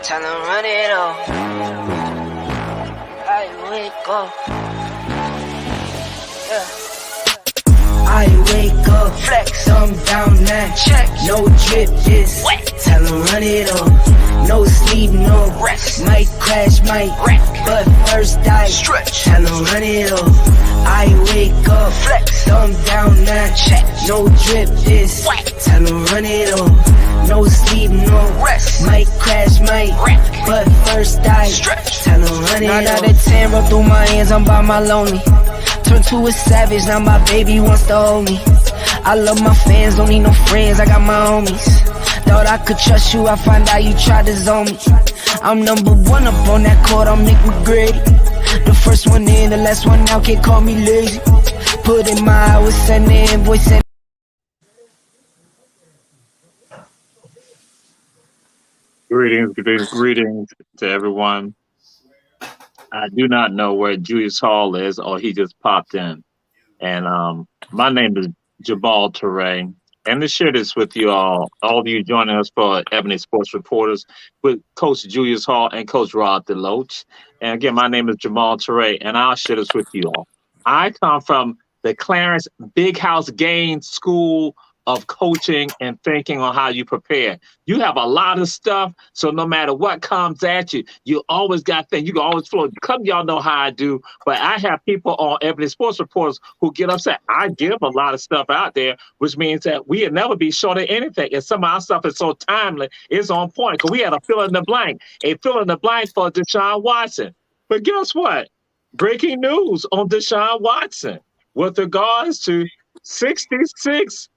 Tell them run it up. I wake up. Yeah. I wake up, flex, thumb down now. Check, no drip, just wet. Tell them run it up. No sleep, no rest. Might crash, might wreck, but first I stretch. Tell them run it up. I wake up, flex, thumb down now. Check, no drip, just wet. Tell them run it up. No sleep, no rest. Might crash, might wreck, but first I stretch. Tell them run it up. 9 out of 10 roll through my hands, I'm by my lonely. Turn to a savage, now my baby wants to hold me. I love my fans, don't need no friends, I got my homies. Thought I could trust you, I find out you tried to zone me. I'm number one up on that court, I'm Nick McGrady. The first one in, the last one out, can't call me lazy. Put in my hours, send the invoice, send. Greetings to everyone. I do not know where Julius Hall is, or he just popped in. And my name is Jabal Teray. And to share this with you all of you joining us for Ebony Sports Reporters with Coach Julius Hall and Coach Rod DeLoach. And again, my name is Jamal Teray, and I'll share this with you all. I come from the Clarence Big House Gaines School of Coaching and Thinking on how you prepare. You have a lot of stuff, so no matter what comes at you, you always got things. You can always flow. Come, y'all know how I do, but I have people on Ebony Sports Reporters who get upset. I give a lot of stuff out there, which means that we'll never be short of anything. And some of our stuff is so timely, it's on point. Because we had a fill in the blank for Deshaun Watson. But guess what? Breaking news on Deshaun Watson with regards to 66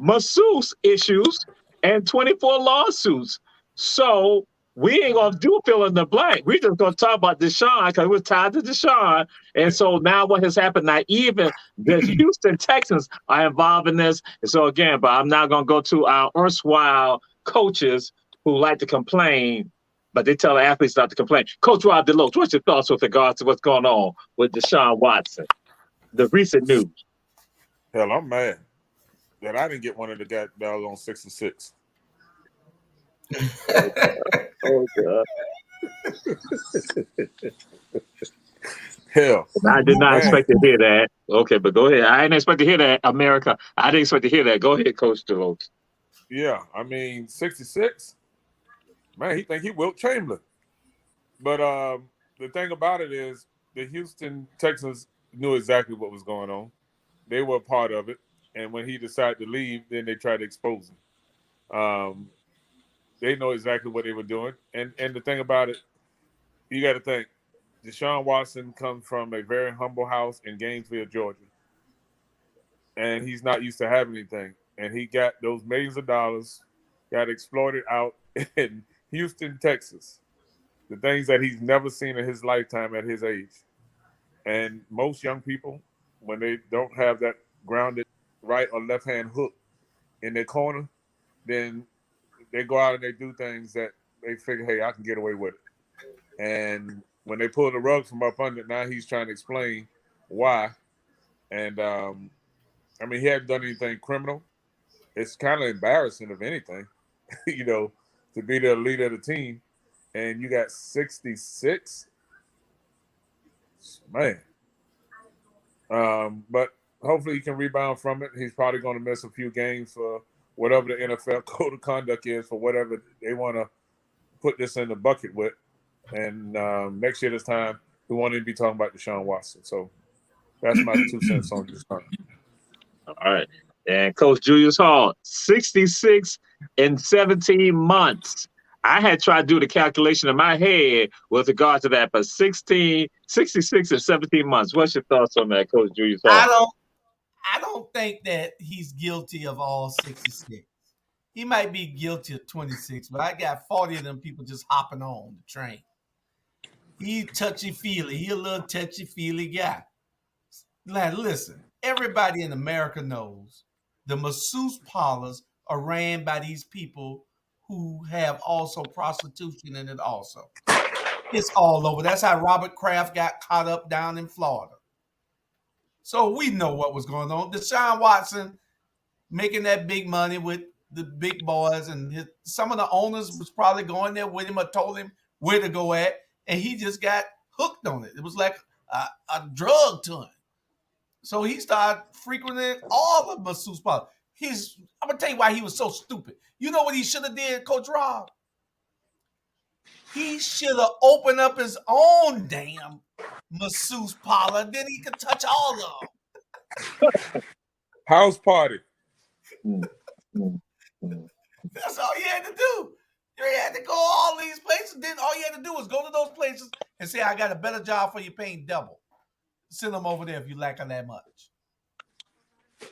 masseuse issues and 24 lawsuits. So we ain't gonna do fill in the blank. We're just gonna talk about Deshaun because we're tied to Deshaun. And so now what has happened now, even the Houston Texans are involved in this. And so again, but I'm not gonna go to our erstwhile coaches who like to complain, but they tell the athletes not to complain. Coach Rod DeLoach, what's your thoughts with regards to what's going on with Deshaun Watson? The recent news. Hell, I'm mad that I didn't get one of the guys on 66. Oh, God. Hell. I did not expect to hear that. Okay, but go ahead. I didn't expect to hear that, America. I didn't expect to hear that. Go ahead, Coach DeLoach. Yeah, I mean, 66? Man, he think he Wilt Chamberlain. But the thing about it is the Houston Texans knew exactly what was going on. They were a part of it. And when he decided to leave, then they tried to expose him. They know exactly what they were doing. And the thing about it, you got to think, Deshaun Watson comes from a very humble house in Gainesville, Georgia. And he's not used to having anything. And he got those millions of dollars, got exploited out in Houston, Texas. The things that he's never seen in his lifetime at his age. And most young people, when they don't have that grounded right or left hand hook in their corner, then they go out and they do things that they figure, hey, I can get away with it. And when they pull the rug from up under, now he's trying to explain why. And I mean, he hadn't done anything criminal. It's kind of embarrassing, if anything, to be the leader of the team, and you got 66. Man. But hopefully he can rebound from it. He's probably going to miss a few games for whatever the NFL code of conduct is for whatever they want to put this in the bucket with. And next year this time, we won't even be talking about Deshaun Watson. So that's my 2 cents on this time. All right. And Coach Julius Hall, 66 in 17 months. I had tried to do the calculation in my head with regard to that, but 66 and 17 months. What's your thoughts on that, Coach Julius Hall? I don't think that he's guilty of all 66. He might be guilty of 26, but I got 40 of them people just hopping on the train. He touchy-feely. He a little touchy-feely guy. Now, listen, everybody in America knows the masseuse parlors are ran by these people who have also prostitution in it also. It's all over. That's how Robert Kraft got caught up down in Florida. So we know what was going on. Deshaun Watson making that big money with the big boys, and some of the owners was probably going there with him or told him where to go at, and he just got hooked on it. It was like a drug to him. So he started frequenting all the masseuse parlors. I'm gonna tell you why he was so stupid. You know what he should have did, Coach Rob? He should have opened up his own damn masseuse parlor. Then he could touch all of them. House party. That's all you had to do. You had to go all these places. Then all you had to do was go to those places and say, I got a better job for you paying double. Send them over there if you lack that much.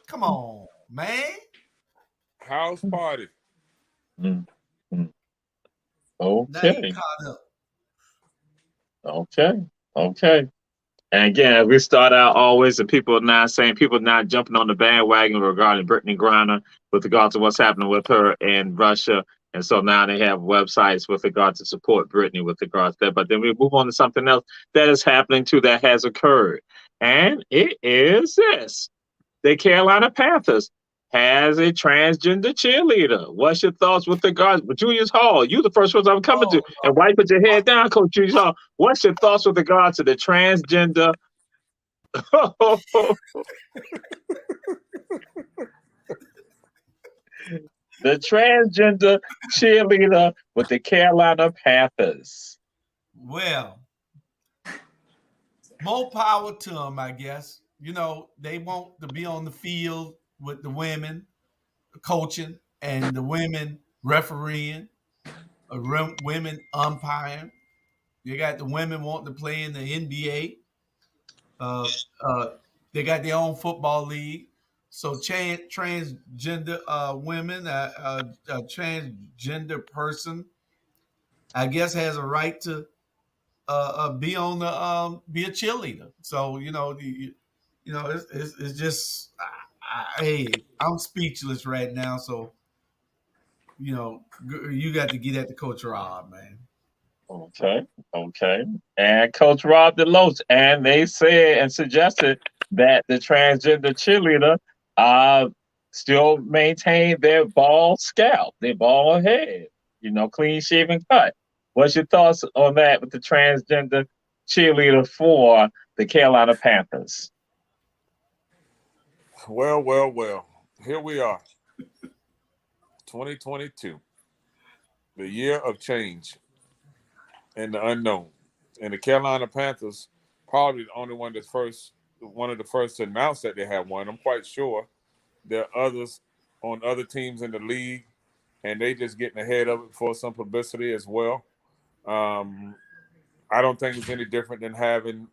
Come on, man. House party. Okay. Now you caught up. Okay. And again, we start out always, and people not jumping on the bandwagon regarding Brittany Griner with regard to what's happening with her in Russia. And so now they have websites with regard to support Brittany with regards to that. But then we move on to something else that is happening too, that has occurred. And it is this. The Carolina Panthers has a transgender cheerleader. What's your thoughts with regards to Julius Hall? You the first ones I'm coming to. And why you put your head down, Coach Julius Hall? What's your thoughts with regards to the transgender? The transgender cheerleader with the Carolina Panthers. Well, more power to them, I guess. You know, they want to be on the field with the women coaching and the women refereeing, women umpiring. You got the women wanting to play in the NBA. They got their own football league. So transgender women, a transgender person, I guess, has a right to be on the be a cheerleader. So it's just hey, I'm speechless right now. So you got to get at the Coach Rob, man. Okay. And Coach Rob DeLoach, and they said and suggested that the transgender cheerleader still maintain their bald scalp, their bald head, clean shaven cut. What's your thoughts on that with the transgender cheerleader for the Carolina Panthers? Well. Here we are. 2022. The year of change and the unknown. And the Carolina Panthers probably the only one of the first to announce that they have one. I'm quite sure there are others on other teams in the league, and they just getting ahead of it for some publicity as well. I don't think it's any different than having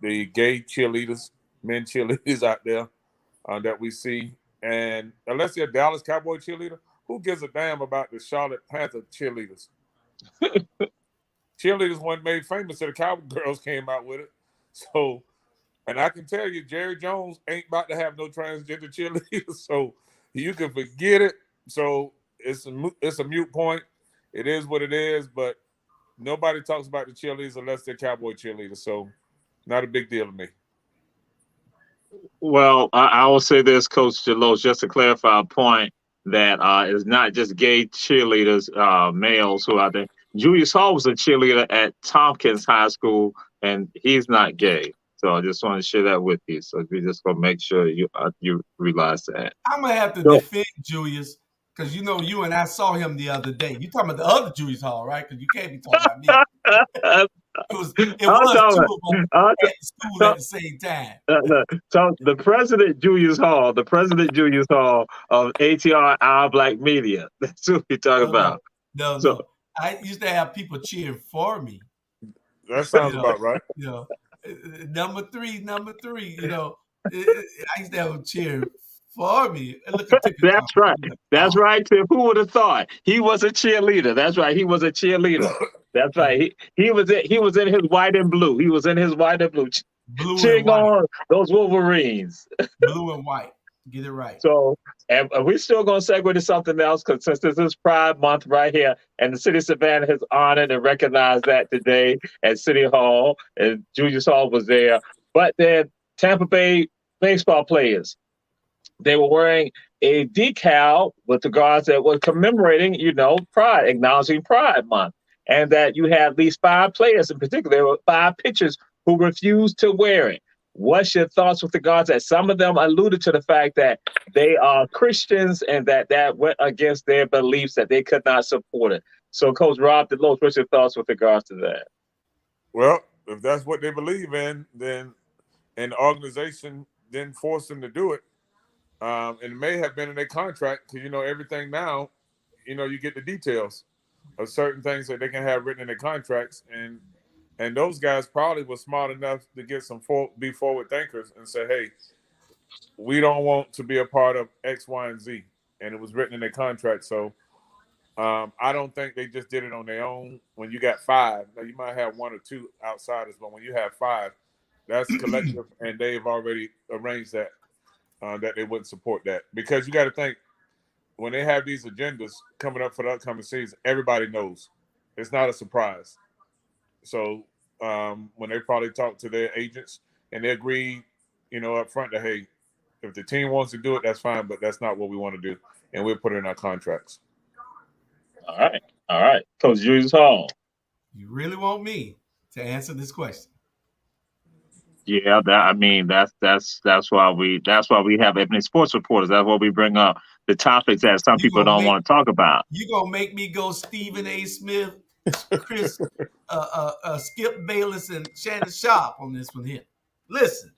the gay cheerleaders, men cheerleaders out there that we see. And unless you're a Dallas Cowboy cheerleader, who gives a damn about the Charlotte Panther cheerleaders? Cheerleaders weren't made famous till the Cowgirls came out with it. So, and I can tell you, Jerry Jones ain't about to have no transgender cheerleaders. So you can forget it. So it's a moot point. It is what it is, but nobody talks about the cheerleaders unless they're Cowboy cheerleaders. So not a big deal to me. Well, I will say this, Coach DeLoach, just to clarify a point that it's not just gay cheerleaders, males who are there. Julius Hall was a cheerleader at Tompkins High School, and he's not gay. So I just want to share that with you. So we just going to make sure you realize that. I'm going to have to defend Julius because, you and I saw him the other day. You talking about the other Julius Hall, right? Because you can't be talking about me. It I'm was talking two of them about, at the school at the same time. the president Julius Hall, of ATR Our Black Media. That's what we're talking about. So No. I used to have people cheering for me. That sounds You know, about right. you know, number three. You know, I used to have them cheer for me. And look at Tippy. that's right. That's Oh, right, Tim. Who would have thought? He was a cheerleader. That's right. He was a cheerleader. That's right. He was in his white and blue. He was in his white and blue, blue and cheering white. on those Wolverines. Blue and white. Get it right. So, and we're still going to segue to something else because since this is Pride Month right here, and the city of Savannah has honored and recognized that today at City Hall, and Julius Hall was there. But then Tampa Bay baseball players, they were wearing a decal with regards that was commemorating, Pride, acknowledging Pride Month, and that you had at least 5 players in particular. There were 5 pitchers who refused to wear it. What's your thoughts with regards that some of them alluded to the fact that they are Christians and that went against their beliefs, that they could not support it? So, Coach Rob DeLoach, what's your thoughts with regards to that? Well, if that's what they believe in, then and the organization didn't force them to do it. And it may have been in their contract because, everything now, you get the details of certain things that they can have written in their contracts. And those guys probably were smart enough to get be forward thinkers and say, hey, we don't want to be a part of X, Y, and Z. And it was written in their contract. So I don't think they just did it on their own. When you got 5, now you might have 1 or 2 outsiders, but when you have 5, that's collective, and they've already arranged that they wouldn't support that. Because you got to think, when they have these agendas coming up for the upcoming season, everybody knows. It's not a surprise. So when they probably talk to their agents and they agree, up front that, hey, if the team wants to do it, that's fine, but that's not what we want to do. And we'll put it in our contracts. All right. Coach Julius Hall. You really want me to answer this question? Yeah, that's why we have Ebony Sports Reporters. That's why we bring up the topics that some people don't want to talk about. You gonna make me go Stephen A. Smith, Chris, Skip Bayless, and Shannon Sharp on this one here. Listen.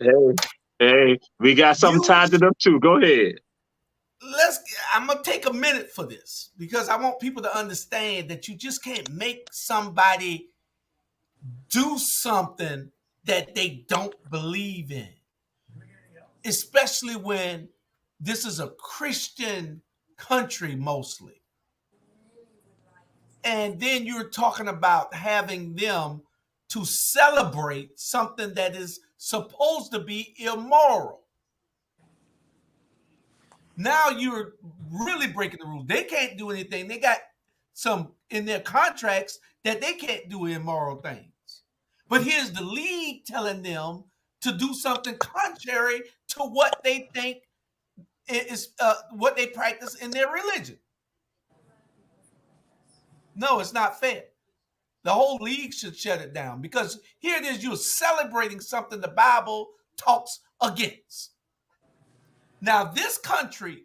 Hey, we got something tied to them too. Go ahead. I'm gonna take a minute for this because I want people to understand that you just can't make somebody do something that they don't believe in, especially when this is a Christian country mostly. And then you're talking about having them to celebrate something that is supposed to be immoral. Now you're really breaking the rules. They can't do anything. They got some in their contracts that they can't do immoral things. But here's the league telling them to do something contrary to what they think is what they practice in their religion. No, it's not fair. The whole league should shut it down because here it is, you're celebrating something the Bible talks against. Now, this country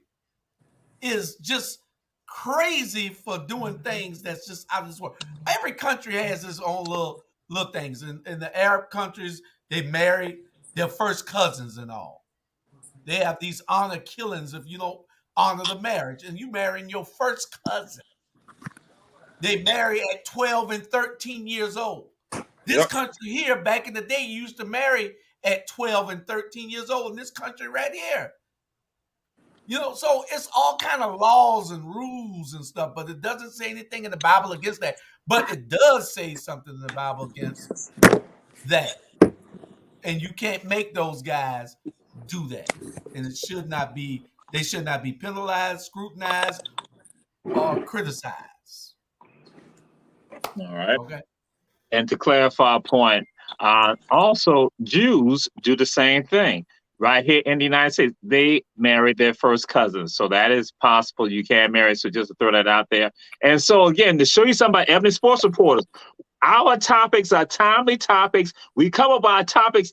is just crazy for doing things that's just out of this world. Every country has its own little things. In the Arab countries, they marry their first cousins and all. They have these honor killings if you don't honor the marriage, and you marrying your first cousin. They marry at 12 and 13 years old. This country here, back in the day, you used to marry at 12 and 13 years old in this country right here. So it's all kind of laws and rules and stuff, but it doesn't say anything in the Bible against that. But it does say something in the Bible against that. And you can't make those guys do that. And they should not be penalized, scrutinized, or criticized. All right. Okay. And to clarify a point, also Jews do the same thing. Right here in the United States, they married their first cousins. So that is possible. You can marry. So just to throw that out there. And so again, to show you something about Ebony Sports Reporters, our topics are timely topics. We come up with our topics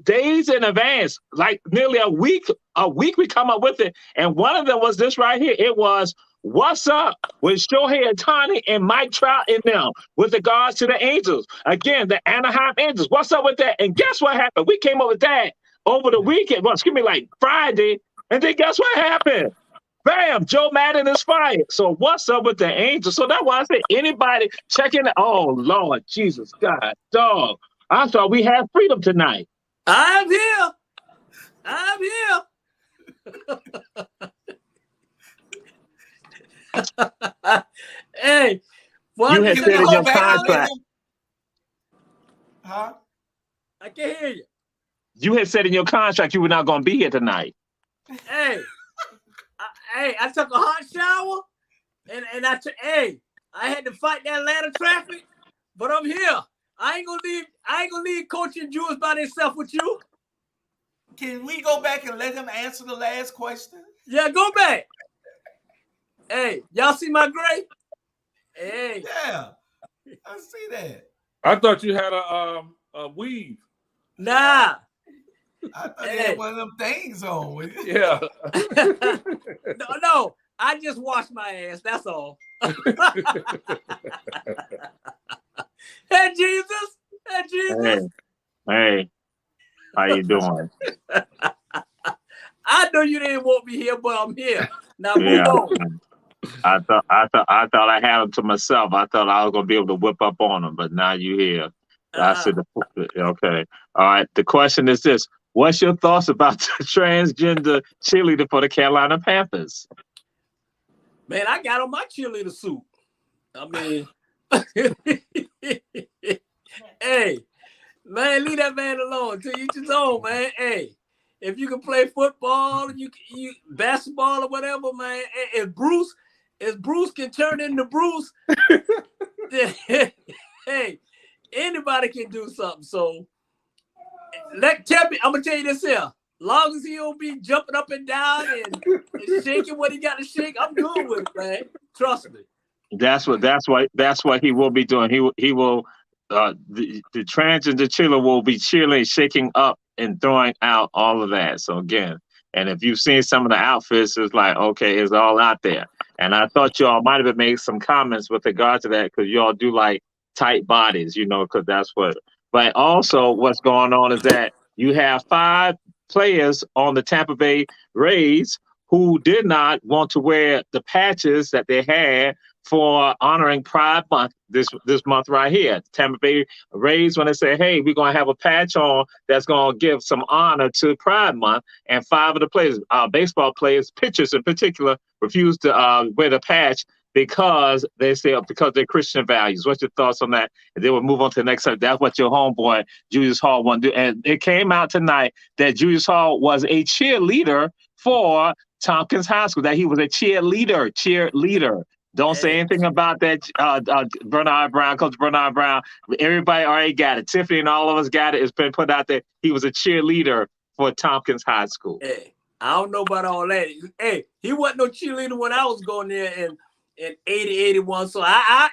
days in advance, like nearly a week we come up with it. And one of them was this right here. It was What's up with Shohei Ohtani and Mike Trout in them with regards to the Angels? Again, the Anaheim Angels. What's up with that? And guess what happened? We came up with that over the weekend. Well, excuse me, like Friday. And then guess what happened? Bam, Joe Madden is fired. So what's up with the Angels? So that's why I said anybody checking it. Oh, Lord, Jesus, God, dog. I thought we had freedom tonight. I'm here. Hey, what You had said in your contract. Huh? I can't hear you. You had said in your contract you were not going to be here tonight. Hey, I took a hot shower, and I had to fight that Atlanta traffic, but I'm here. I ain't gonna leave Coach and Jules by themselves with you. Can we go back and let him answer the last question? Yeah, go back. Hey, y'all see my gray? Hey. Yeah, I see that. I thought you had a weave. Nah. I thought he had one of them things on. Yeah. No, I just washed my ass. That's all. Hey, Jesus. Hey, how you doing? I know you didn't want me here, but I'm here. Now move on. I thought I had them to myself. I thought I was gonna be able to whip up on them, but now you here. I said, okay, all right. The question is this: what's your thoughts about the transgender cheerleader for the Carolina Panthers? Man, I got on my cheerleader suit. I mean, hey, man, leave that man alone. To each his own, man. Hey, if you can play football, you basketball or whatever, man. If Bruce can turn into Bruce, then, hey, anybody can do something. So, I'm gonna tell you this here. Long as he don't be jumping up and down and shaking what he got to shake, I'm good with it, man. Trust me. That's what he will be doing. He will the transgender cheerleader will be cheerleading, shaking up and throwing out all of that. So again, and if you've seen some of the outfits, it's like, okay, it's all out there. And I thought y'all might have made some comments with regard to that because y'all do like tight bodies, because that's what. But also what's going on is that you have 5 players on the Tampa Bay Rays who did not want to wear the patches that they had for honoring Pride Month this month right here. Tampa Bay Rays, when they say, hey, we're going to have a patch on that's going to give some honor to Pride Month, and 5 of the players, baseball players, pitchers in particular, refused to wear the patch because they're Christian values. What's your thoughts on that? And then we'll move on to the next subject. That's what your homeboy, Julius Hall, wanted to do. And it came out tonight that Julius Hall was a cheerleader for Tompkins High School, that he was a cheerleader. Don't say anything about that, Bernard Brown, Coach Bernard Brown. Everybody already got it. Tiffany and all of us got it. It's been put out there. He was a cheerleader for Tompkins High School. Hey, I don't know about all that. Hey, he wasn't no cheerleader when I was going there in 80, 81. So I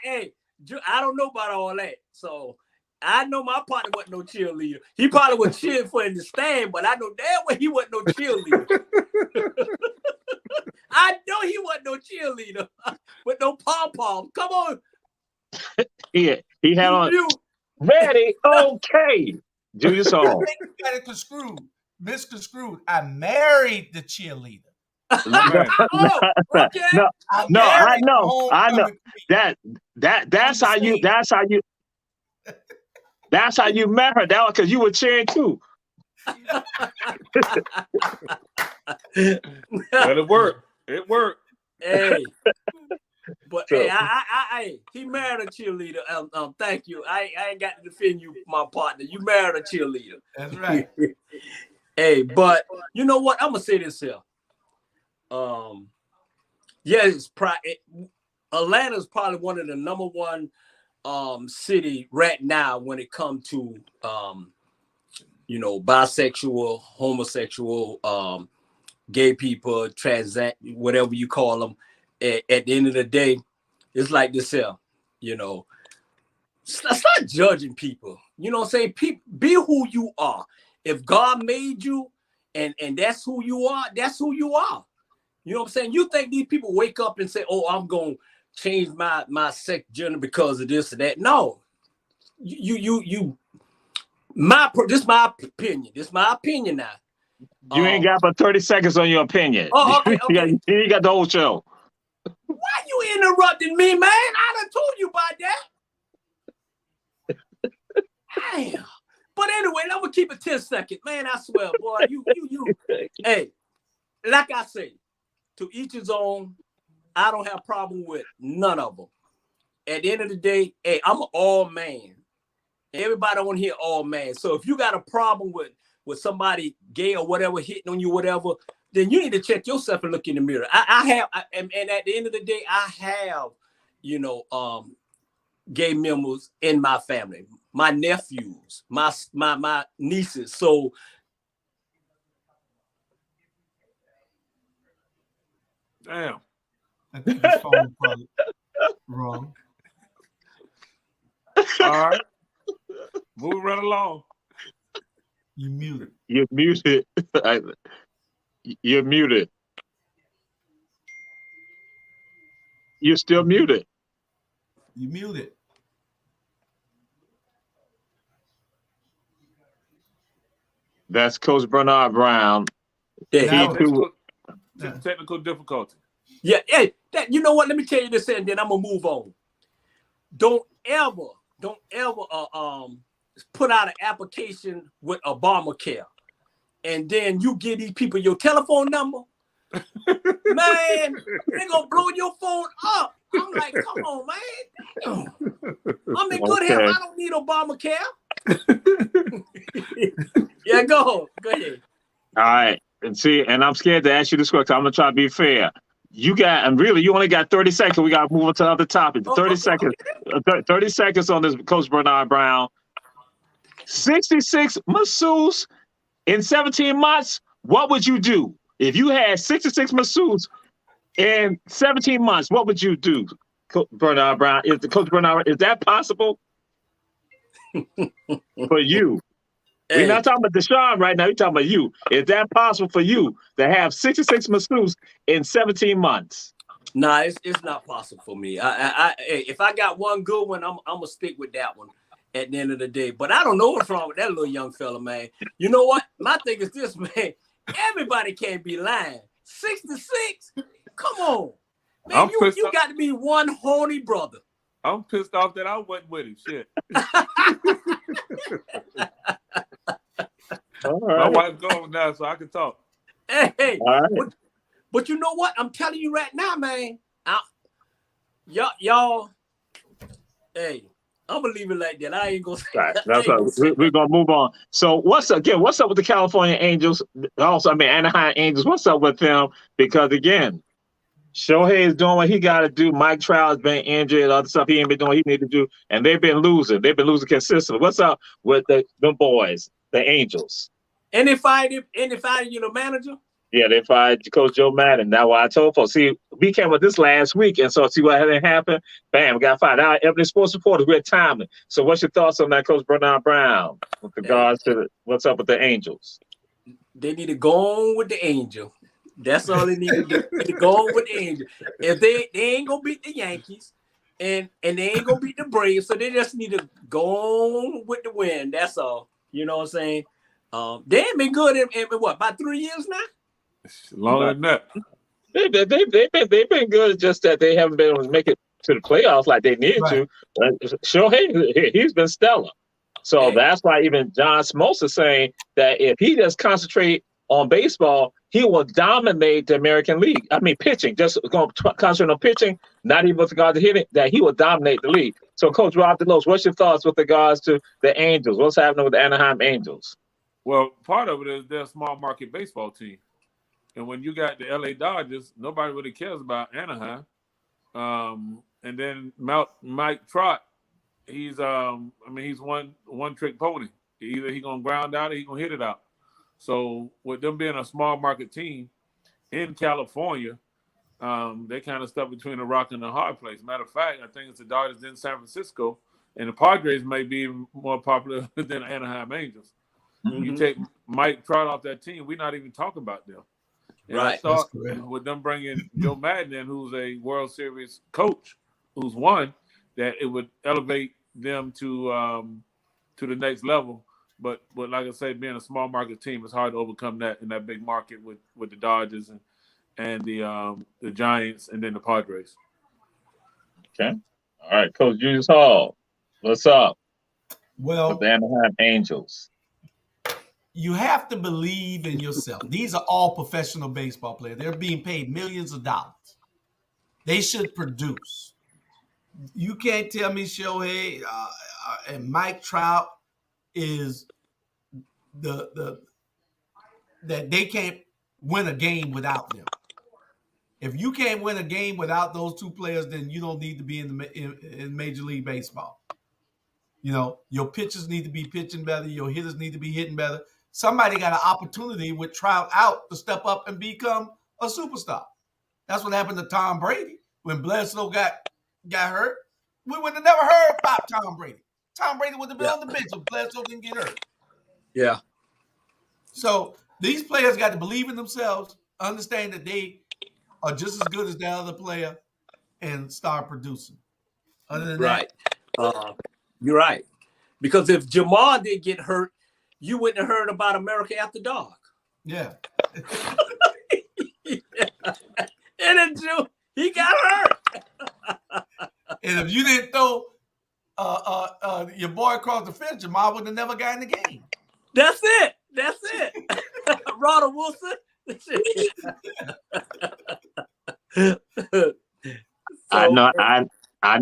don't know about all that. So I know my partner wasn't no cheerleader. He probably was cheering for in the stand, but I know damn well he wasn't no cheerleader. I know he wasn't no cheerleader with no pom-pom. Come on. He had on ready, okay. Julius Hall. You got it misconstrued. I married the cheerleader. Okay. No, I know. That's how you met her. That was because you were cheering too. But it worked. It worked. Hey, but hey, he married a cheerleader. Thank you. I ain't got to defend you, my partner. You married a cheerleader. That's right. Hey, but you know what? I'm gonna say this here. Atlanta's probably one of the number one city right now when it comes to bisexual, homosexual, gay people, whatever you call them. At the end of the day, it's like this here, start judging people. You know what I'm saying? Be who you are. If God made you and that's who you are, that's who you are. You know what I'm saying? You think these people wake up and say, "Oh, I'm gonna change my sex gender because of this or that"? No, you. This is my opinion. This is my opinion now. You ain't got but 30 seconds on your opinion. Oh, okay. You got the whole show. Why you interrupting me, man? I done told you about that. Damn. But anyway, I'm gonna keep it 10 seconds, man. I swear, boy. You. Hey, like I say, to each his own. I don't have a problem with none of them. At the end of the day, hey, I'm an all man. Everybody on here all man. So if you got a problem with somebody gay or whatever hitting on you, whatever, then you need to check yourself and look in the mirror. And at the end of the day, I have, gay members in my family, my nephews, my nieces. So damn. I think his phone probably wrong. All right. Move right along. You muted. You're muted. You're muted. You're still muted. You muted. That's Coach Bernard Brown. Technical difficulty. yeah, hey, you know what? Let me tell you this, and then I'm gonna move on. Don't ever put out an application with Obamacare, and then you give these people your telephone number. Man, they gonna blow your phone up. I'm like, come on, man. Damn. I'm in good health. I don't need Obamacare. Yeah, go ahead. All right. And I'm scared to ask you this question. I'm gonna try to be fair. You only got 30 seconds. We gotta move on to other topics. 30 seconds. 30 seconds on this Coach Bernard Brown. 66 masseuses in 17 months. What would you do? If you had 66 masseuses in 17 months, what would you do, Coach Bernard Brown? Is that possible for you? We're not talking about Deshaun right now. We're talking about you. Is that possible for you to have 66 masseuses in 17 months? Nah, it's not possible for me. If I got one good one, I'm gonna stick with that one at the end of the day. But I don't know what's wrong with that little young fella, man. You know what? My thing is this, man. Everybody can't be lying. 66? Come on. Man, you got to be one horny brother. I'm pissed off that I wasn't with him. Shit. All right. My wife's gone now, so I can talk. Hey, all right. But you know what? I'm telling you right now, man. Y'all, hey, I'm gonna leave it like that. I ain't gonna say that. That's right. We're gonna move on. So what's up with the California Angels? Also, Anaheim Angels. What's up with them? Because again, Shohei is doing what he got to do. Mike Trout has been injured. Other stuff he ain't been doing. He need to do, and they've been losing. They've been losing consistently. What's up with them boys, the Angels? And they fired the manager. Yeah, they fired Coach Joe Madden. That's why I told folks. See, we came with this last week, and so see what hadn't happened. Bam, we got fired. Now, Ebony Sports Reporters, we're timely. So, what's your thoughts on that, Coach Bernard Brown, with regards to what's up with the Angels? They need to go on with the Angel. That's all they need to do. They need to go on with the Angel. If they ain't gonna beat the Yankees, and they ain't gonna beat the Braves, so they just need to go on with the win. That's all. You know what I'm saying? They ain't been good in what, about 3 years now? Longer than that. They've been good. Just that they haven't been able to make it to the playoffs like they needed to. But Shohei, he's been stellar. So that's why even John Smoltz is saying that if he just concentrate on baseball, he will dominate the American League. Pitching, just going to concentrate on pitching, not even with regard to hitting, that he will dominate the league. So, Coach Rob DeLose, what's your thoughts with regards to the Angels? What's happening with the Anaheim Angels? Well, part of it is they're a small market baseball team. And when you got the LA Dodgers, nobody really cares about Anaheim. And then Mike Trout, he's one trick pony. Either he's gonna ground out or he's gonna hit it out. So with them being a small market team in California, they kind of stuck between a rock and a hard place. Matter of fact, I think it's the Dodgers in San Francisco, and the Padres may be more popular than the Anaheim Angels. Mm-hmm. You take Mike Trout off that team, we're not even talking about them. And Right. I thought with them bringing Joe Madden in, who's a World Series coach, who's won, that it would elevate them to the next level. But like I say, being a small market team, it's hard to overcome that in that big market with the Dodgers and the Giants and then the Padres. Okay. All right, Coach Julius Hall, what's up Well, with the Anaheim Angels? you have to believe in yourself. These are all professional baseball players. They're being paid millions of dollars. They should produce. You can't tell me Shohei and Mike Trout is that they can't win a game without them. If you can't win a game without those two players, then you don't need to be in Major League Baseball. You know, your pitchers need to be pitching better. Your hitters need to be hitting better. Somebody got an opportunity with Trout out to step up and become a superstar. That's what happened to Tom Brady when Bledsoe got hurt. We would have never heard about Tom Brady. Tom Brady would have been on the bench if Bledsoe didn't get hurt. Yeah. So these players got to believe in themselves, understand that they are just as good as that other player, and start producing. Other than that, you're right. Because if Jamal did get hurt, you wouldn't have heard about America After Dark. Yeah. Yeah. And then he got hurt. And if you didn't throw your boy across the fence, Jamal would have never got in the game. That's it. Ronald Wilson. I know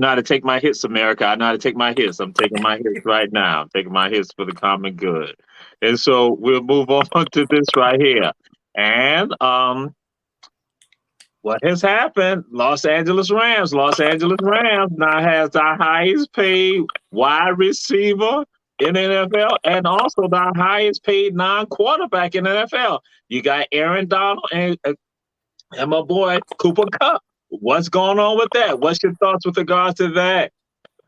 how to take my hits, America. I know how to take my hits. I'm taking my hits right now. I'm taking my hits for the common good. And so we'll move on to this right here. And what has happened? Los Angeles Rams now has the highest paid wide receiver in the NFL and also the highest paid non-quarterback in the NFL. You got Aaron Donald and my boy Cooper Kupp. What's going on with that? What's your thoughts with regards to that,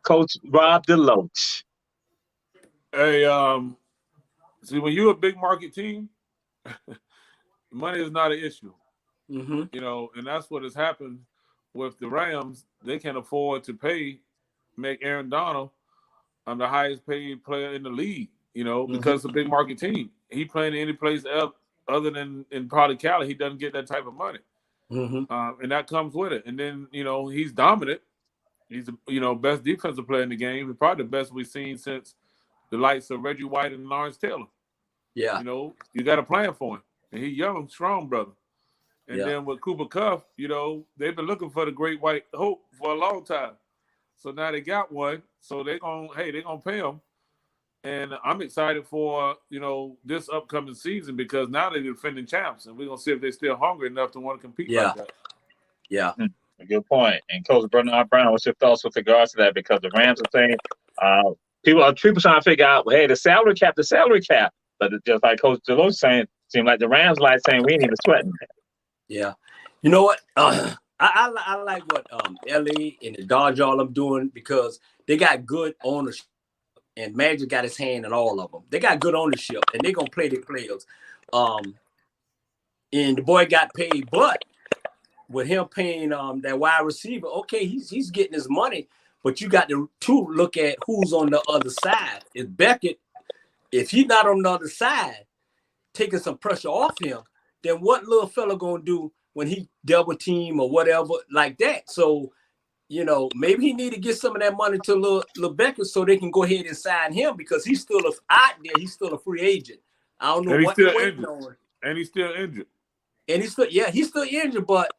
Coach Rob DeLoach? Hey, see, when you're a big market team, money is not an issue. Mm-hmm. You know, and that's what has happened with the Rams. They can afford to make Aaron Donald the highest paid player in the league, you know, because it's a big market team. He playing any place else other than in probably Cali, he doesn't get that type of money. Mm-hmm. And that comes with it. And then, you know, he's dominant. He's the best defensive player in the game. He's probably the best we've seen since the likes of Reggie White and Lawrence Taylor. Yeah. You know, you got a plan for him. And he's young, strong, brother. And then with Cooper Kupp, you know, they've been looking for the great white hope for a long time. So now they got one. So they're gonna pay him. And I'm excited for, you know, this upcoming season because now they're defending champs, and we're gonna see if they're still hungry enough to want to compete like that. Yeah. A good point. And Coach Bernard Brown, what's your thoughts with regards to that? Because the Rams are saying people trying to figure out, well, hey, the salary cap. But just like Coach DeLoach saying, seemed like the Rams like saying we ain't even sweating that. Yeah. You know what? I like what LA and the Dodgers all them doing because they got good ownership. And Magic got his hand in all of them. They got good ownership, and they're going to play their players. And the boy got paid, but with him paying that wide receiver, okay, he's getting his money, but you got to look at who's on the other side. If Beckett, if he's not on the other side, taking some pressure off him, then what little fella going to do when he double team or whatever like that? So, you know, maybe he need to get some of that money to Lil Beckett so they can go ahead and sign him because he's still out there. He's still a free agent. I don't know what they're waiting on. And he's still injured. And he's still injured, but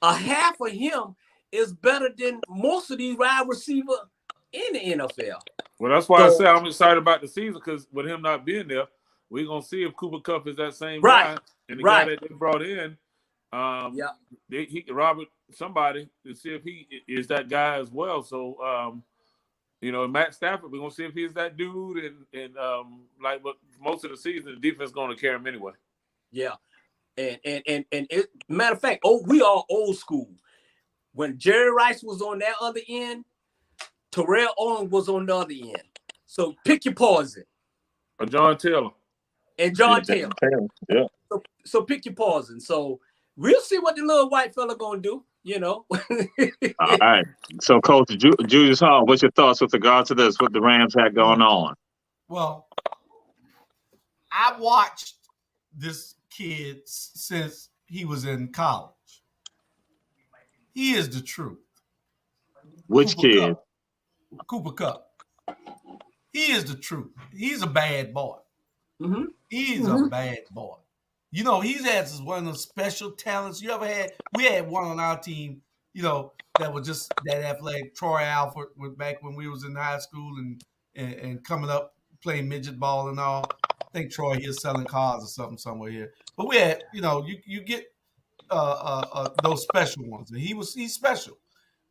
a half of him is better than most of these wide receivers in the NFL. Well, that's why I say I'm excited about the season because with him not being there, we're going to see if Cooper Kupp is that same guy. And the guy that they brought in, Robert somebody to see if he is that guy as well. So, you know, Matt Stafford, we're going to see if he's that dude. And like most of the season, the defense is going to carry him anyway. Yeah. And matter of fact, we are old school. When Jerry Rice was on that other end, Terrell Owens was on the other end. So pick your poison. Or John Taylor. And John Taylor. Yeah. So pick your poison. So we'll see what the little white fella gonna do. You know. All right. So, Coach Julius Hall, what's your thoughts with regard to this? What the Rams had going on? Well, I watched this kid since he was in college. He is the truth. Which Cooper kid? Kupp. Cooper Kupp. He is the truth. He's a bad boy. Mm-hmm. He's a bad boy. You know, he's had one of those special talents you ever had. We had one on our team, you know, that was just that athletic. Troy Alford was back when we was in high school and coming up playing midget ball and all. I think Troy here selling cars or something somewhere here. But we had, you know, you get those special ones, and he's special.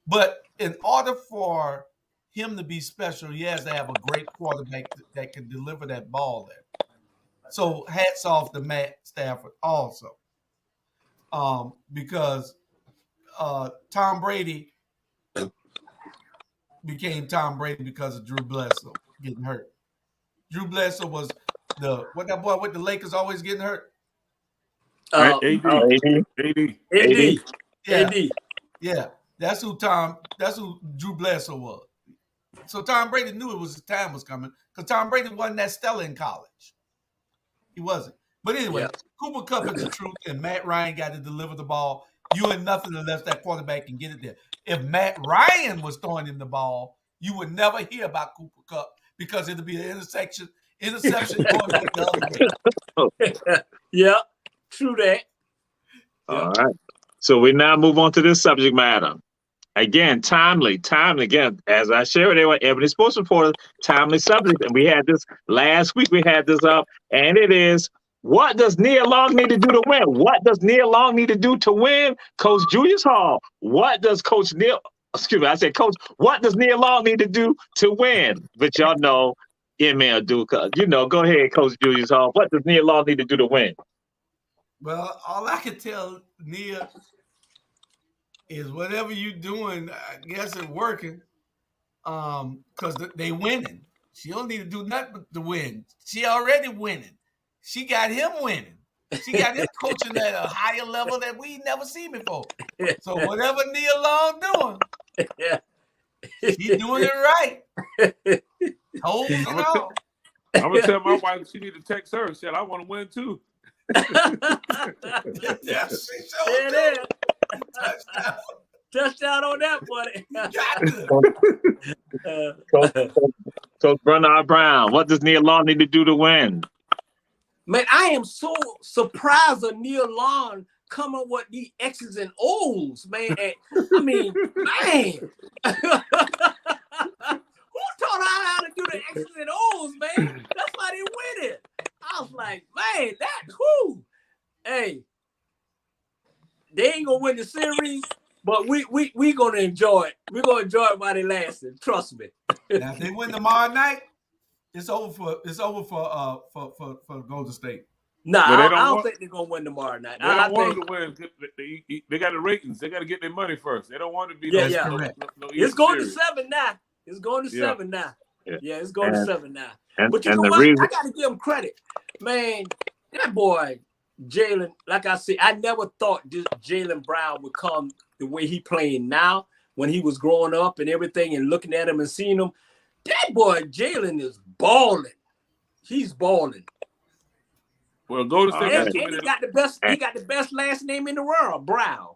But in order for him to be special, he has to have a great quarterback that can deliver that ball there. So hats off to Matt Stafford also, because Tom Brady became Tom Brady because of Drew Bledsoe getting hurt. Drew Bledsoe was what that boy with the Lakers always getting hurt. AD. Yeah. That's who Drew Bledsoe was. So Tom Brady knew his time was coming because Tom Brady wasn't that stellar in college. He wasn't. But anyway, Cooper Kupp is the truth, and Matt Ryan got to deliver the ball. You ain't nothing unless that quarterback can get it there. If Matt Ryan was throwing him the ball, you would never hear about Cooper Kupp because it'll be an interception going back the other way. Yeah, true that. All right. So we now move on to this subject matter. Again, timely, again, as I shared with Ebony Sports Reporters, timely subject. And we had this last week, we had this up, and it is, what does Nia Long need to do to win? What does Nia Long need to do to win? Coach Julius Hall, what does Coach Nia Long need to do to win? But y'all know, ML Duca, go ahead, Coach Julius Hall. What does Nia Long need to do to win? Well, all I can tell Nia is whatever you're doing, I guess it's working, because they winning. She don't need to do nothing but to win. She already winning. She got him winning. She got him coaching at a higher level that we never seen before. So whatever Nia Long doing, she doing it right. Holes and all. I'm gonna tell my wife she need to text her. She said, I want to win too. Yes, Touchdown on that, buddy. Coach Bernard Brown, what does Nia Long need to do to win? Man, I am so surprised of Nia Long coming with these X's and O's, man. I mean, man. Who taught her how to do the X's and O's, man? That's why they win it. I was like, man, hey, they ain't gonna win the series, but we gonna enjoy it. We're gonna enjoy it while they lasting. Trust me. Now, if they win tomorrow night, it's over for Golden State. Nah, I don't think they're gonna win tomorrow night. They don't want to win. They got the ratings. They got to get their money first. They don't want to be. Correct. It's going to 7 now. It's going to 7 now. Yeah, it's going to 7 now. But you know what? I got to give him credit, man. That boy Jalen. Like I said, I never thought this Jalen Brown would come the way he playing now. When he was growing up and everything, and looking at him and seeing him, that boy Jalen is balling. He's balling. Well, go to and he got the best. He got the best last name in the world, Brown.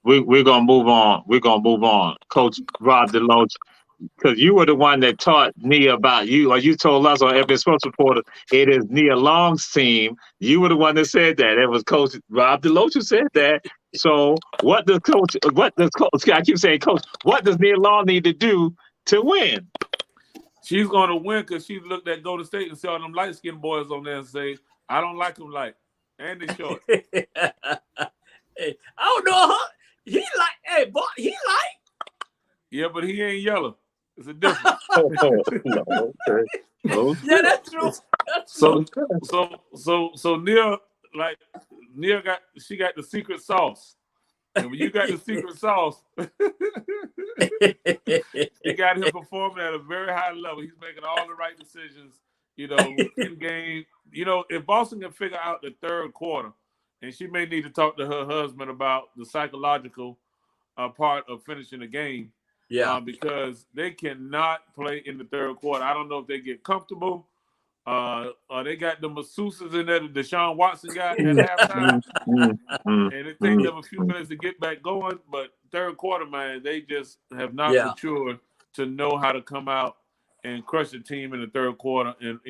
We're gonna move on. We're gonna move on, Coach Rob DeLoach, because you were the one that taught Nia about you, or you told us on Ebony Sports Reporters it is Nia Long's team. You were the one that said that. It was Coach Rob DeLoach who said that. So what does Coach? I keep saying, Coach, what does Nia Long need to do to win? She's going to win because she looked at Golden State and saw all them light-skinned boys on there and say, I don't like them light. And they short. Hey, I don't know, huh? He light. Yeah, but he ain't yellow. It's a difference. No. Yeah, that's true. So Nia got the secret sauce. And when you got the secret sauce, he got him performing at a very high level. He's making all the right decisions, in game. If Boston can figure out the third quarter, and she may need to talk to her husband about the psychological part of finishing the game. Yeah. Because they cannot play in the third quarter. I don't know if they get comfortable. Or they got the masseuses in there that Deshaun Watson got at halftime. And it takes them a few minutes to get back going. But third quarter, man, they just have not matured to know how to come out and crush the team in the third quarter. And,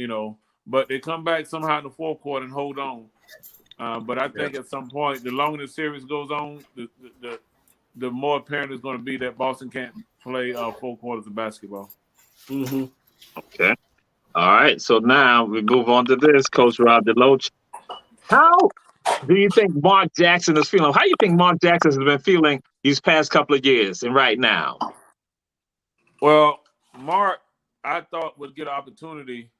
but they come back somehow in the fourth quarter and hold on. But I think at some point, the longer the series goes on, the more apparent it's going to be that Boston can't play 4 quarters of basketball. Okay. All right. So now we move on to this, Coach Rob DeLoach. How do you think Mark Jackson is feeling? How do you think Mark Jackson has been feeling these past couple of years and right now? Well, Mark, I thought would get an opportunity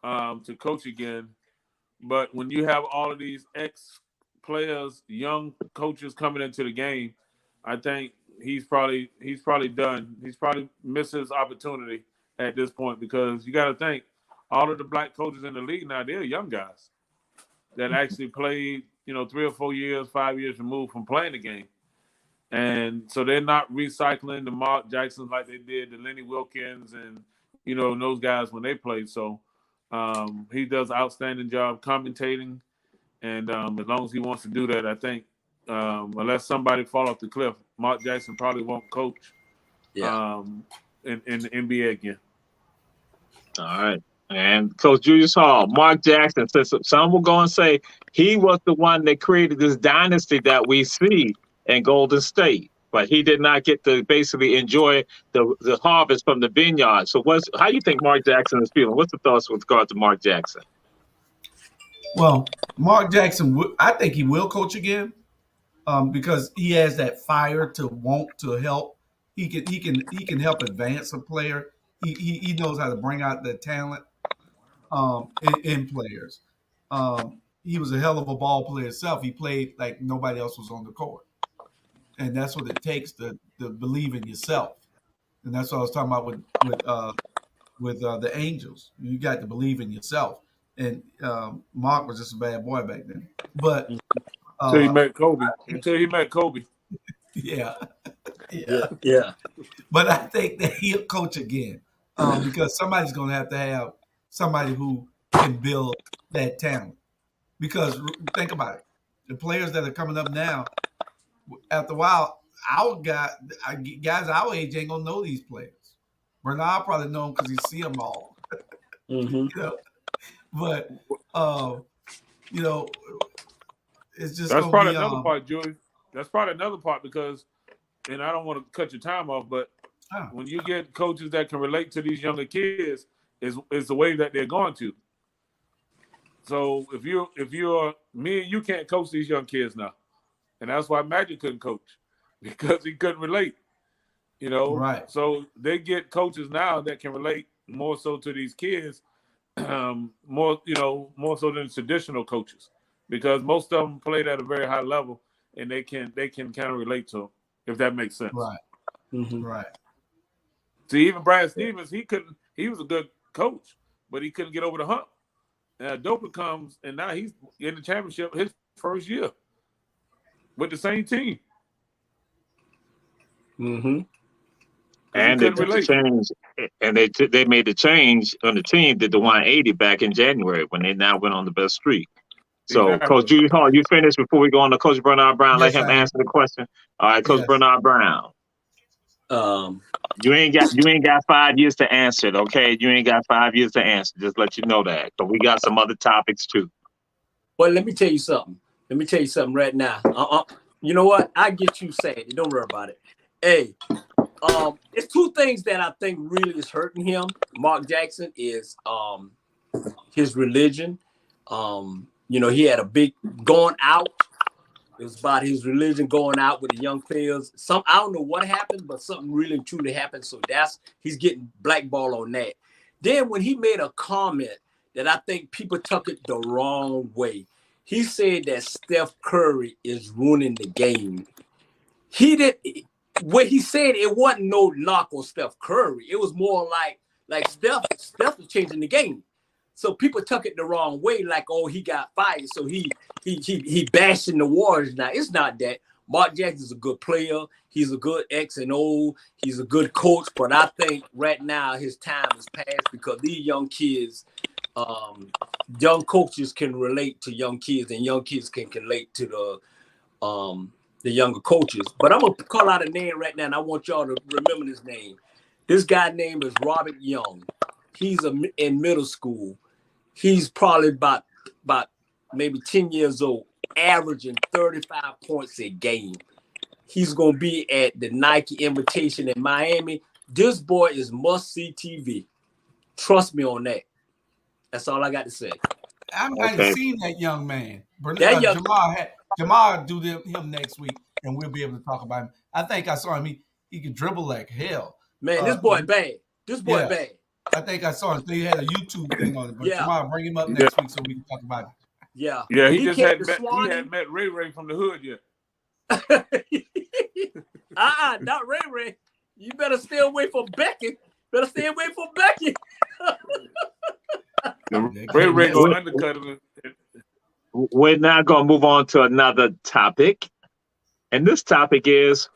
to coach again. But when you have all of these ex-players, young coaches coming into the game, I think he's probably done. He's probably missed his opportunity at this point, because you got to think all of the black coaches in the league now, they're young guys that actually played, 3 or 4 years, 5 years removed from playing the game. And so they're not recycling the Mark Jacksons like they did the Lenny Wilkins and, those guys when they played. So he does an outstanding job commentating. And as long as he wants to do that, I think unless somebody fall off the cliff, Mark Jackson probably won't coach in the NBA again. All right. And Coach Julius Hall, Mark Jackson, some will go and say he was the one that created this dynasty that we see in Golden State, but he did not get to basically enjoy the harvest from the vineyard. So how do you think Mark Jackson is feeling? What's the thoughts with regard to Mark Jackson? Well, Mark Jackson, I think he will coach again because he has that fire to want to help. He can help advance a player. He knows how to bring out the talent in players. He was a hell of a ball player himself. He played like nobody else was on the court, and that's what it takes to believe in yourself. And that's what I was talking about with the Angels. You got to believe in yourself. And Mark was just a bad boy back then. But until he met Kobe. Yeah. But I think that he'll coach again because somebody's going to have somebody who can build that talent. Because think about it. The players that are coming up now, after a while, guys our age ain't going to know these players. Bernard probably know them because he see them all. But, it's just that's probably another part, Julie. That's probably another part because, and I don't want to cut your time off, but when you get coaches that can relate to these younger kids, is the way that they're going to. So if you're me and you can't coach these young kids now, and that's why Magic couldn't coach because he couldn't relate. Right. So they get coaches now that can relate more so to these kids, more so than traditional coaches, because most of them played at a very high level and they can kind of relate to them, if that makes sense. Right. Right. See, even Brad Stevens, he was a good coach, but he couldn't get over the hump. Now Dopa comes and now he's in the championship his first year with the same team. And they took the change, and they made the change on the team, did the 180 back in January when they now went on the best streak. So, exactly. Coach Julius Hall, you finished before we go on to Coach Bernard Brown. Yes, let him answer the question. All right, Coach Bernard Brown. You ain't got 5 years to answer it, okay? You ain't got 5 years to answer. Just let you know that. But we got some other topics too. Well, let me tell you something. Right now. You know what? I get you saying it. Don't worry about it. Hey, it's two things that I think really is hurting him. Mark Jackson is his religion. He had a big going out. It was about his religion going out with the young players. I don't know what happened, but something really truly happened. So he's getting blackballed on that. Then when he made a comment that I think people took it the wrong way, he said that Steph Curry is ruining the game. What he said, it wasn't no knock on Steph Curry. It was more like Steph was changing the game. So people took it the wrong way, like, oh, he got fired, so he bashing the Warriors. Now it's not that. Mark Jackson's a good player. He's a good X and O. He's a good coach. But I think right now his time has passed because these young kids, young coaches can relate to young kids, and young kids can relate to the younger coaches. But I'm gonna call out a name right now, and I want y'all to remember this name. This guy's name is Robert Young. He's in middle school. He's probably about maybe 10 years old, averaging 35 points a game. He's going to be at the Nike Invitation in Miami. This boy is must-see TV. Trust me on that. That's all I got to say. I haven't seen that young man. Jamal do him next week, and we'll be able to talk about him. I think I saw him. He can dribble like hell. Man, this boy bad. This boy bad. I think I saw him. He had a YouTube thing on it. But tomorrow, bring him up next week so we can talk about it. Yeah. Yeah, he just hadn't met Ray Ray from the hood yet. Not Ray Ray. You better stay away from Becky. Ray Ray gonna undercut him. We're now going to move on to another topic. And this topic is,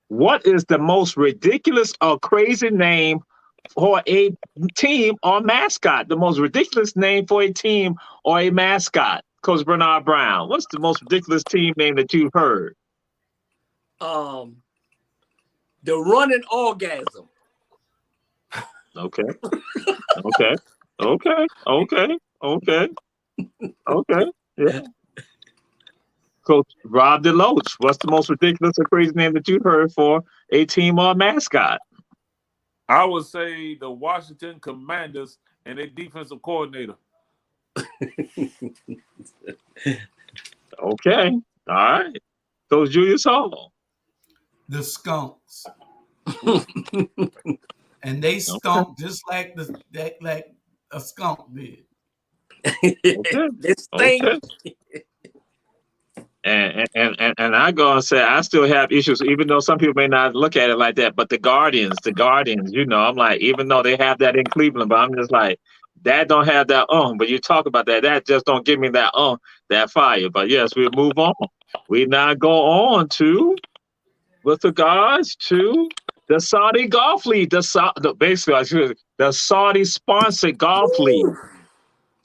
what is the most ridiculous or crazy name for a team or mascot? The most ridiculous name for a team or a mascot. Coach Bernard Brown, what's the most ridiculous team name that you've heard? The Running Orgasm. Okay. Yeah. Coach Rob DeLoach, what's the most ridiculous or crazy name that you've heard for a team or mascot? I would say the Washington Commanders and their defensive coordinator. Okay. All right. Coach Julius Hall. The Skunks. And they stunk just like a skunk did. They stink. Okay. And I go and say I still have issues, even though some people may not look at it like that. But the Guardians, I'm like, even though they have that in Cleveland, but I'm just like, that don't have that but you talk about that just don't give me that that fire. But yes, we'll move on. We now go on to with regards to the Saudi Golf League, the Saudi sponsored golf league.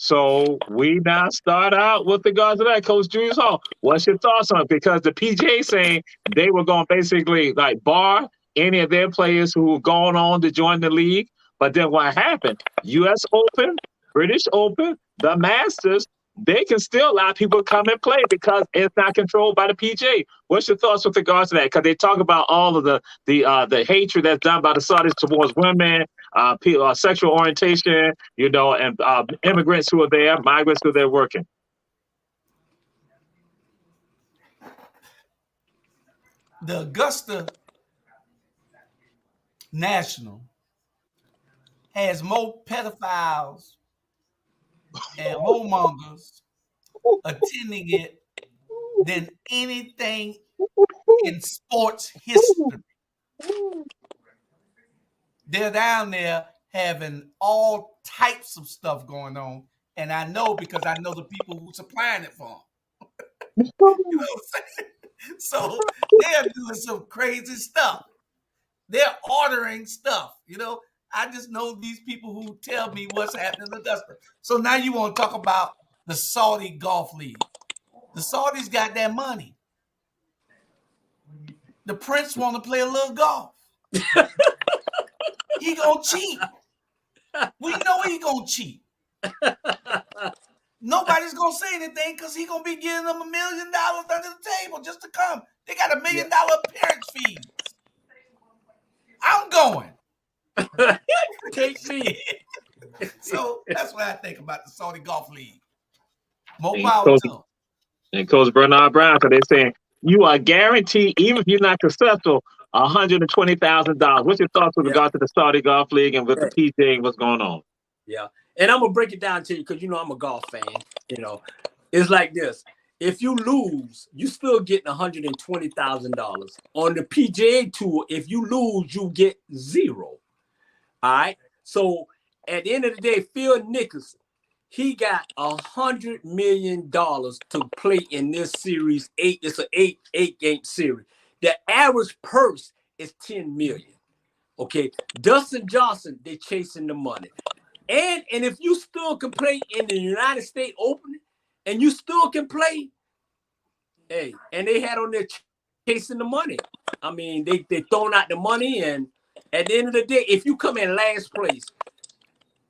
So we now start out with regards to that. Coach Julius Hall, what's your thoughts on it? Because the PGA saying they were going to basically like bar any of their players who were going on to join the league. But then what happened? U.S. Open, British Open, the Masters, they can still allow people to come and play because it's not controlled by the PGA. What's your thoughts with regards to that? Because they talk about all of the hatred that's done by the Saudis towards women, sexual orientation, and immigrants who are there, migrants who are there working. The Augusta National has more pedophiles and whoremongers attending it than anything in sports history. They're down there having all types of stuff going on, and I know because I know the people who supplying it for them. You know what I'm saying? So they're doing some crazy stuff. They're ordering stuff, I just know these people who tell me what's happening in Augusta. So now you want to talk about the Saudi Golf League. The Saudis got that money. The prince want to play a little golf. He gonna cheat. We know he gonna cheat. Nobody's gonna say anything because he gonna be giving them $1 million under the table just to come. They got $1 million appearance fees. I'm going. Take me. So that's what I think about the Saudi Golf League. More power to them. And Coach Bernard Brown, because they're saying you are guaranteed, even if you're not successful, $120,000. What's your thoughts with regard to the Saudi Golf League and with the PGA and what's going on? Yeah, and I'm gonna break it down to you because I'm a golf fan. It's like this: if you lose, you still getting $120,000. On the PGA Tour, if you lose, you get $0. All right. So at the end of the day, Phil Nicholson, He got $100 million to play in this series. It's an eight game series. The average purse is $10 million. Okay, Dustin Johnson, they're chasing the money. And if you still can play in the United States Open and you still can play, hey, and they had on there chasing the money. I mean, they throwing out the money, and at the end of the day, if you come in last place,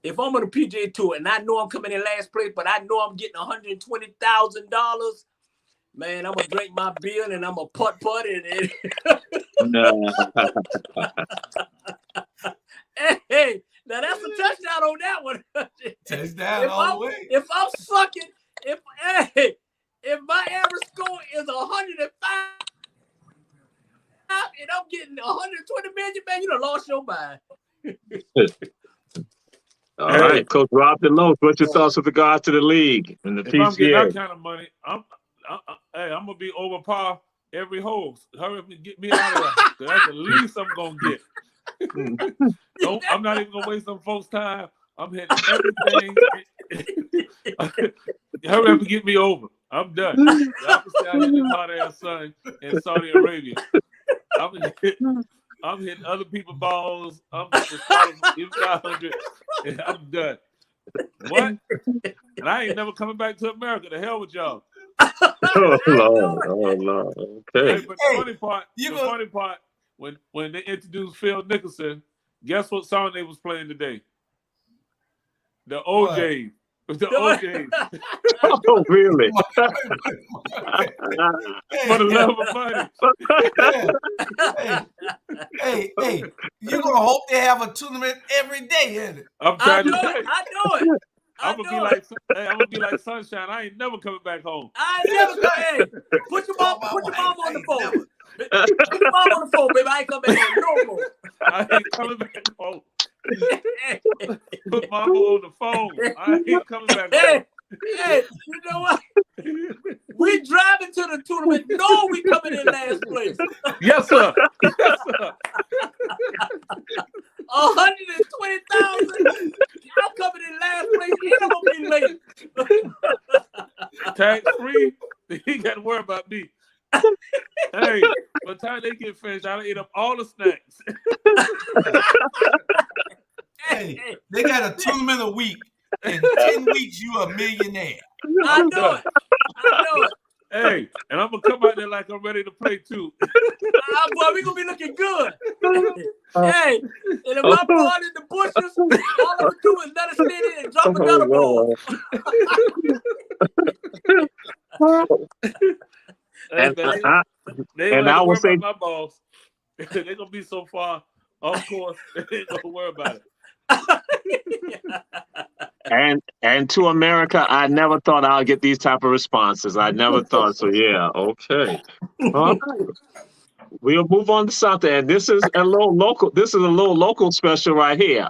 if I'm on the PGA Tour and I know I'm coming in last place, but I know I'm getting $120,000, man, I'm gonna drink my beer and I'm gonna putt and hey, now that's a touchdown on that one. Touchdown all the way. If I'm sucking, if my average score is 105 and I'm getting 120 million, man, you done lost your mind. All right, Coach Rob DeLoach, what's your thoughts with regards to the league and the PGA? If I'm getting that kind of money, I'm gonna be over par every hole. Hurry up and get me out of there. That's the least I'm gonna get. I'm not even gonna waste some folks' time. I'm hitting everything. Hurry up and get me over. I'm done. Y'all can say I hit this hot ass sun in Saudi Arabia. I'm hitting other people's balls. I'm hitting 500, and I'm done. What? And I ain't never coming back to America. The hell with y'all. Oh Lord. Okay. Hey, but the funny part, when they introduced Phil Nicholson, guess what song they was playing today? The OJ. The OJ. Oh, really? For the love of money. Hey, you're gonna hope they have a tournament every day, isn't it? I'm trying to say. I know it. I'm gonna be like Sunshine. I ain't never coming back home. I ain't never go. Hey, put your mom on the phone. Put your mom on the phone, baby. I ain't coming back home no more. I ain't coming back home. Put mama on the phone. I ain't coming back home. Hey, you know what? We driving to the tournament. No, we coming in last place. Yes, sir. Yes, sir. 120,000. I'm coming in last place. I'm gonna be late. Tax free. He got to worry about me. Hey, by the time they get finished, I'll eat up all the snacks. Hey, they got a tournament a week. In 10 weeks, you a millionaire. I know it. Hey, and I'm gonna come out there like I'm ready to play too. Boy, we gonna be looking good. Hey, and if I'm born in the bushes, all I'm gonna do is let us stand in and drop another ball. And I will say, my balls. They're gonna be so far off course. They ain't gonna worry about it. And to America, I never thought I'd get these type of responses. I never thought so. Yeah, okay. All right. We'll move on to something, and this is a little local. This is a little local special right here.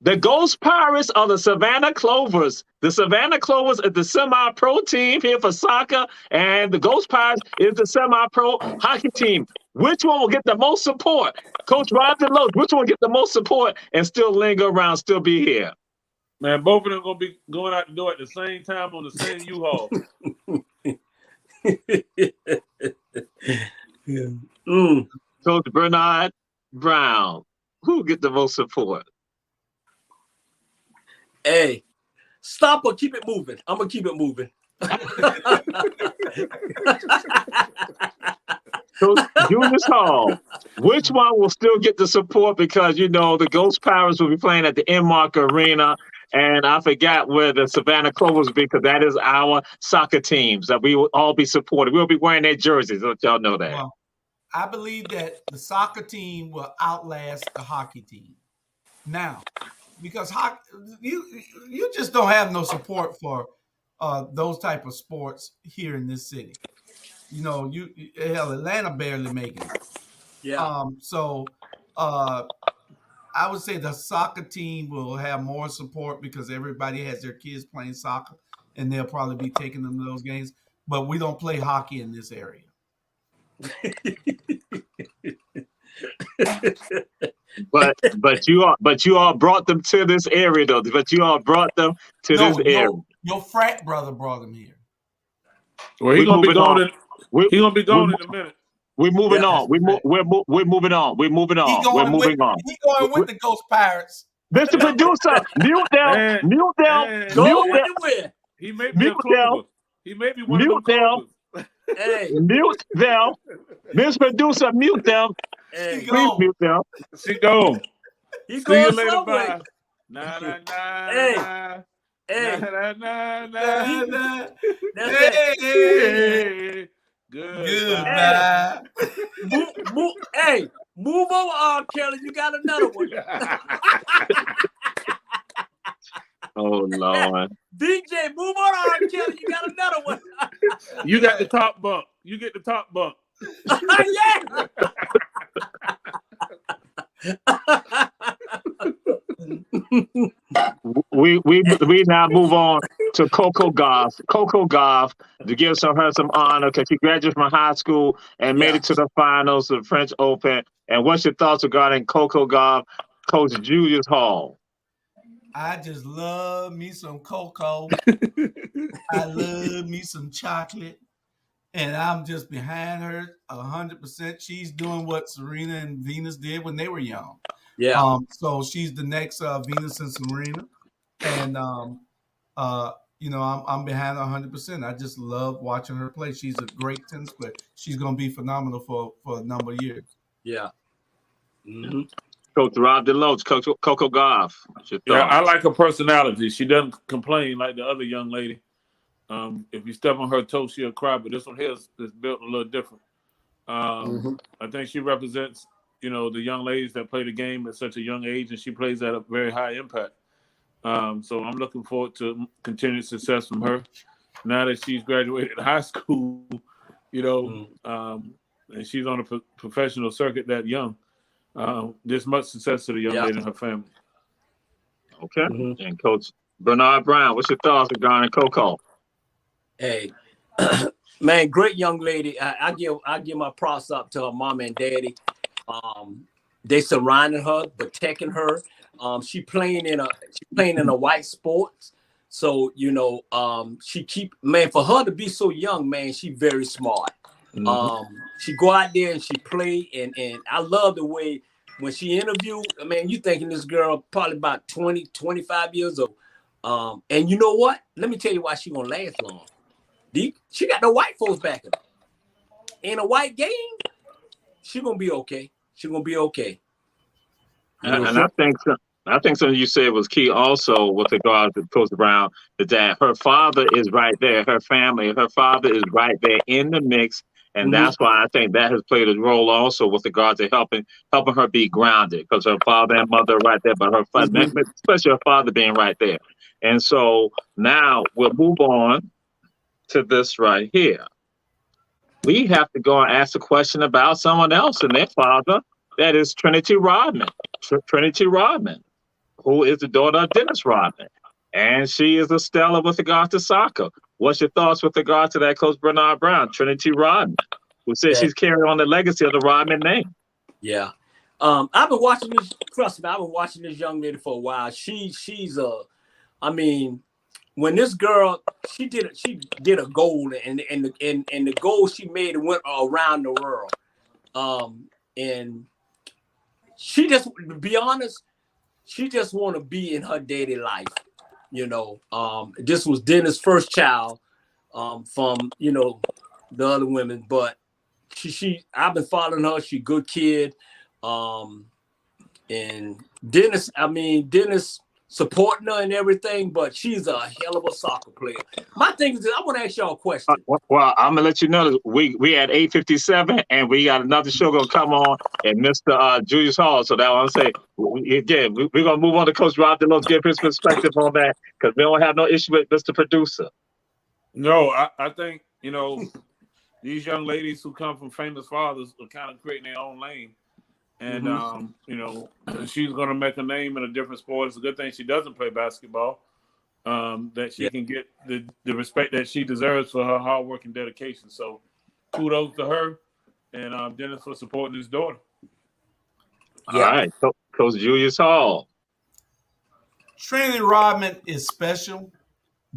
The Ghost Pirates are the Savannah Clovers. The Savannah Clovers is the semi-pro team here for soccer, and the Ghost Pirates is the semi-pro hockey team. Which one will get the most support? Coach Rob DeLoach, which one will get the most support and still linger around, still be here? Man, both of them gonna be going out the door at the same time on the same U-Haul. Coach Bernard Brown, who will get the most support? Hey, stop or keep it moving. I'm gonna keep it moving. So, Julius Hall, which one will still get the support? Because, you know, the Ghost Pirates will be playing at the Inmark Arena, and I forgot where the Savannah Clovers will be, because that is our soccer teams that we will all be supporting. We'll be wearing their jerseys. Don't y'all know that? Well, I believe that the soccer team will outlast the hockey team. Now, because you just don't have no support for those type of sports here in this city. You know, Atlanta barely making it. Yeah. So I would say the soccer team will have more support because everybody has their kids playing soccer, and they'll probably be taking them to those games. But we don't play hockey in this area. but you all brought them to this area though. But you all brought them to this area. Your frat brother brought him here. Well, he's gonna be gone. He's gonna be gone in a minute. We're moving on. We're moving on. We're moving on. We're moving on. He's going with the Ghost Pirates. Mr. Producer, mute down. Mute down. Go with the win. He may be a clover. He may be one of them clovers. Hey, mute them. Mr. Producer, mute them. hey, Please mute them. She gone. he's See you going later. somewhere. Bye. Nah, nah, nah, Hey. nah. Hey, Nah, nah, nah, nah. that's it. Hey. Goodbye. Hey, move over, R. Kelly. You got another one. Oh Lord. DJ, move on, R. Kelly. You got another one. You got the top bunk. You get the top bunk. Yeah. We now move on to Coco Gauff. Coco Gauff, to give her some honor because she graduated from high school and made it to the finals of the French Open. And what's your thoughts regarding Coco Gauff, Coach Julius Hall? I just love me some cocoa. I love me some chocolate. And I'm just behind her 100%. She's doing what Serena and Venus did when they were young. Yeah. So she's the next Venus and Serena. And, I'm behind her 100%. I just love watching her play. She's a great tennis player. She's going to be phenomenal for a number of years. Yeah. Mm-hmm. Coach Rob DeLoach, Coco Gauff. Yeah, I like her personality. She doesn't complain like the other young lady. If you step on her toes, she'll cry. But this one here is built a little different. I think she represents, the young ladies that play the game at such a young age, and she plays at a very high impact. So I'm looking forward to continued success from her. Now that she's graduated high school, and she's on a professional circuit that young. There's much success to the young lady and her family. Okay. And Coach Bernard Brown, what's your thoughts regarding Coco? Hey, man, great young lady. I give my props up to her mom and daddy. They surrounded her, protecting her. She playing in a white sports. So, she for her to be so young, man, she very smart. She go out there and she play, and I love the way when she interviewed, you thinking this girl probably about 20, 25 years old. And you know what? Let me tell you why she gonna last long. She got the white folks backing her. In a white game, she gonna be okay. She gonna be okay. And I think something you said was key also with regard to Coach Brown, that her father is right there, her family, her father is right there in the mix. And that's why I think that has played a role also with regard to helping her be grounded, because her father and mother are right there, but her father, especially her father being right there. And so now we'll move on to this right here. We have to go and ask a question about someone else and their father. That is Trinity Rodman. Trinity Rodman, who is the daughter of Dennis Rodman. And she is a stellar with regard to soccer. What's your thoughts with regard to that, Coach Bernard Brown, Trinity Rodman, who says she's carrying on the legacy of the Rodman name? Yeah. I've been watching this, trust me, I've been watching this young lady for a while. She's when this girl, she did a goal, and the goal she made went around the world. And she just, to be honest, she just want to be in her daily life. This was Dennis' first child from, the other women, but I've been following her. She a good kid. And Dennis supporting her and everything, but she's a hell of a soccer player. My thing is, I want to ask y'all a question. Well, I'm gonna let you know we at 8:57, and we got another show gonna come on, and Mr. Julius Hall. So that I want to say, again, we're gonna move on to Coach Rob DeLoach, give his perspective on that, because we don't have no issue with Mr. Producer. No, I think these young ladies who come from famous fathers are kind of creating their own lane. And, she's going to make a name in a different sport. It's a good thing she doesn't play basketball, that she can get the respect that she deserves for her hard work and dedication. So kudos to her and Dennis for supporting his daughter. All right, Coach Julius Hall. Trinity Rodman is special.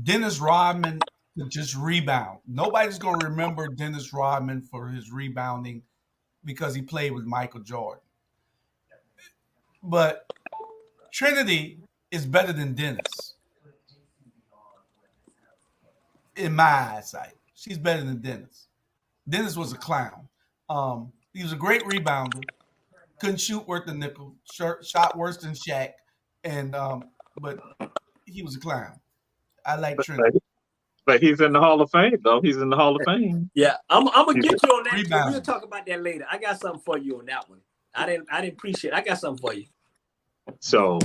Dennis Rodman could just rebound. Nobody's going to remember Dennis Rodman for his rebounding because he played with Michael Jordan. But Trinity is better than Dennis. In my eyesight, she's better than Dennis. Dennis was a clown. He was a great rebounder. Couldn't shoot worth a nickel. Shot worse than Shaq, but he was a clown. I like Trinity. But he's in the Hall of Fame, though. He's in the Hall of Fame. Yeah, I'm gonna get you on that. Rebound. We'll talk about that later. I got something for you on that one. I didn't appreciate it. I got something for you. So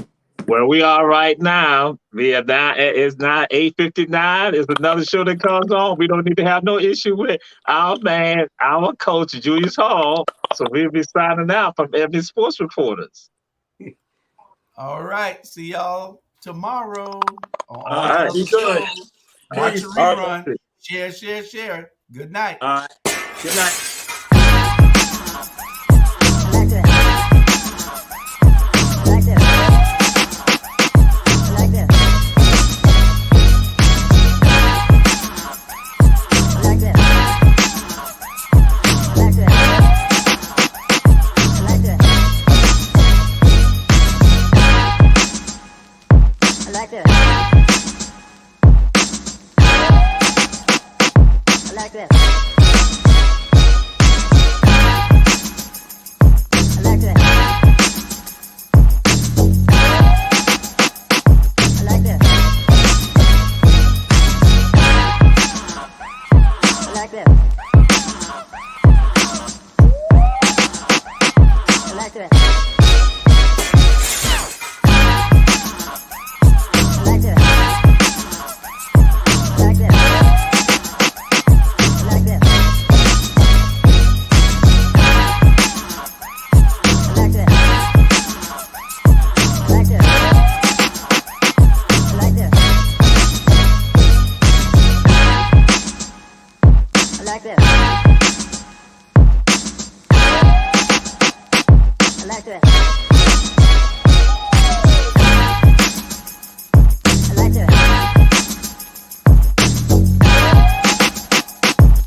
where we are right now, it's now 8:59. It's another show that comes on. We don't need to have no issue with our man, our coach, Julius Hall. So we'll be signing out from Ebony Sports Reporters. All right. See y'all tomorrow. All right. Be good. Watch a rerun. Share. Good night. All right. Good night. like that.